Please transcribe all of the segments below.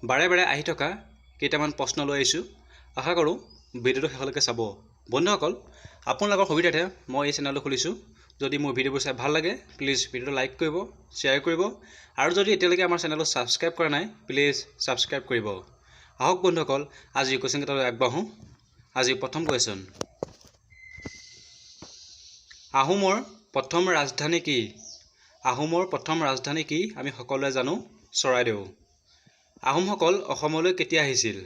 বাৰে বাৰে আহি থকা কেইটামান প্ৰশ্ন লৈ আহিছোঁ। আশা কৰোঁ ভিডিঅ'টো শেষলৈকে চাব। বন্ধুসকল, আপোনালোকৰ সুবিধাৰ্থে মই এই চেনেলটো খুলিছোঁ। যদি মোৰ ভিডিঅ'বোৰ চাই ভাল লাগে প্লিজ ভিডিঅ'টো লাইক কৰিব, শ্বেয়াৰ কৰিব, আৰু যদি এতিয়ালৈকে আমাৰ চেনেলটো ছাবস্ক্ৰাইব কৰা নাই প্লিজ ছাবস্ক্ৰাইব কৰিব। আহক বন্ধুসকল, আজি কুৱেশ্যন কেইটালৈ আগবাঢ়োঁ। আজি প্ৰথম কুৱেশ্যন, আহোমৰ প্ৰথম ৰাজধানী কি? আহোমৰ প্ৰথম ৰাজধানী কি আমি সকলোৱে জানো, চৰাইদেউ। আহোমসকল অসমলৈ কেতিয়া আহিছিল?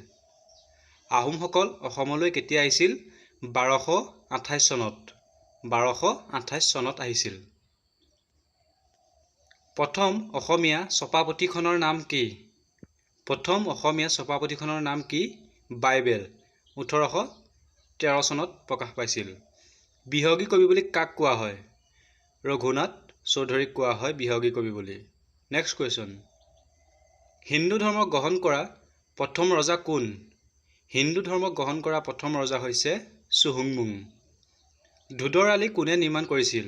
আহোমসকল অসমলৈ কেতিয়া আহিছিল? 1228 চনত। 1228 চনত আহিছিল। প্ৰথম অসমীয়া ছপা পুথিখনৰ নাম কি? প্ৰথম অসমীয়া ছপা পুথিখনৰ নাম কি? বাইবেল। 1813 চনত প্ৰকাশ পাইছিল। বিহগী কবি বুলি কাক কোৱা হয়? ৰঘুনাথ চৌধুৰীক কোৱা হয় বিহগী কবি বুলি। নেক্সট কুৱেশ্যন, হিন্দু ধৰ্ম গ্ৰহণ কৰা প্ৰথম ৰজা কোন? হিন্দু ধৰ্ম গ্ৰহণ কৰা প্ৰথম ৰজা হৈছে চুহুংমুং। ধোদৰ আলি কোনে নিৰ্মাণ কৰিছিল?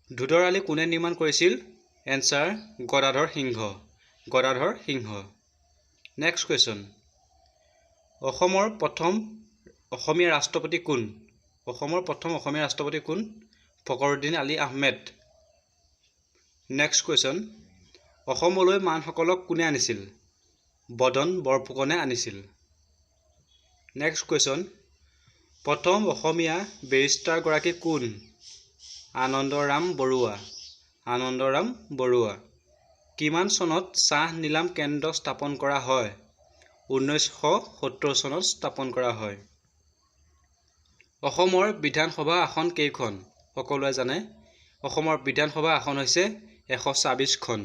ধোদৰ আলি কোনে নিৰ্মাণ কৰিছিল? এনচাৰ গদাধৰ সিংহ। গদাধৰ সিংহ। নেক্সট কুৱেশ্যন, অসমৰ প্ৰথম অসমীয়া ৰাষ্ট্ৰপতি কোন? অসমৰ প্ৰথম অসমীয়া ৰাষ্ট্ৰপতি কোন? ফখৰুদ্দিন আলি আহমেদ। নেক্সট কুৱেশ্যন, অসমলৈ মানসকলক কোনে আনিছিল? বদন বৰফুকনে আনিছিল। নেক্সট কুৱেশ্যন, প্ৰথম অসমীয়া বেৰিষ্টাৰগৰাকী কোন? আনন্দৰাম বৰুৱা। আনন্দৰাম বৰুৱা। কিমান চনত চাহ নিলাম কেন্দ্ৰ স্থাপন কৰা হয়? 1970 চনত স্থাপন কৰা হয়। অসমৰ বিধানসভা আসন কেইখন? সকলোৱে জানে অসমৰ বিধানসভা আসন হৈছে 124খন।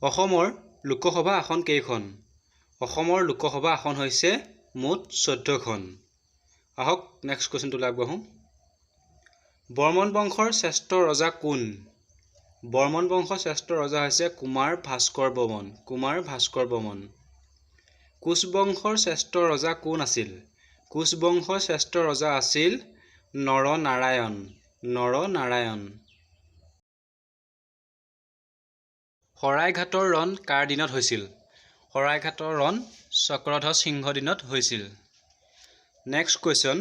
অসমৰ লোকসভা আসন কেইখন? অসমৰ লোকসভা আসন হৈছে মুঠ 14খন। আহক নেক্সট কুৱেশ্যনটোলৈ আগবাঢ়োঁ। বৰ্মন বংশৰ শ্ৰেষ্ঠ ৰজা কোন? বৰ্মন বংশৰ শ্ৰেষ্ঠ ৰজা হৈছে কুমাৰ ভাস্কৰ বৰ্মন। কুমাৰ ভাস্কৰ বৰ্মন। কোচ বংশৰ শ্ৰেষ্ঠ ৰজা কোন আছিল? কোচ বংশৰ শ্ৰেষ্ঠ ৰজা আছিল নৰনাৰায়ণ। নৰনাৰায়ণ। শৰাইঘাটৰ ৰণ কাৰ দিনত হৈছিল? শৰাইঘাটৰ ৰণ চক্ৰধ্বজ সিংহৰ দিনত হৈছিল। নেক্সট কুৱেশ্যন,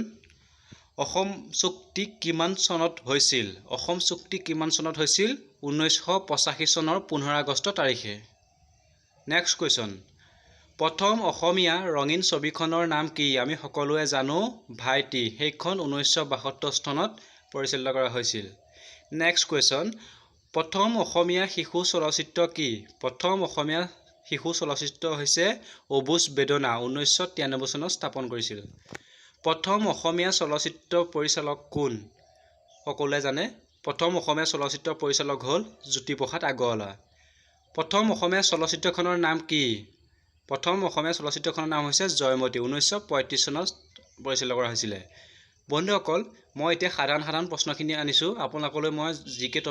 অসম চুক্তি কিমান চনত হৈছিল? অসম চুক্তি কিমান চনত হৈছিল? 1985 চনৰ 15 আগষ্ট তাৰিখে। নেক্সট কুৱেশ্যন, প্ৰথম অসমীয়া ৰঙীন ছবিখনৰ নাম কি? আমি সকলোৱে জানো ভাইটি। সেইখন 1972 চনত পৰিচালিত কৰা হৈছিল। নেক্সট কুৱেশ্যন, প্ৰথম অসমীয়া শিশু চলচ্চিত্ৰ কি? প্ৰথম অসমীয়া শিশু চলচ্চিত্ৰ হৈছে অবুজ বেদনা। 1993 চনত স্থাপন কৰিছিল। প্ৰথম অসমীয়া চলচ্চিত্ৰ পৰিচালক কোন? সকলোৱে জানে প্ৰথম অসমীয়া চলচ্চিত্ৰ পৰিচালক হ'ল জ্যোতিপ্ৰসাদ আগৰৱালা। প্ৰথম অসমীয়া চলচ্চিত্ৰখনৰ নাম কি? প্ৰথম অসমীয়া চলচ্চিত্ৰখনৰ নাম হৈছে জয়মতী। 1935 চনত পৰিচালিত কৰা হৈছিলে। বন্ধুসকল, মই এতিয়া সাধাৰণ প্ৰশ্নখিনি আনিছোঁ আপোনালোকলৈ। মই জিকে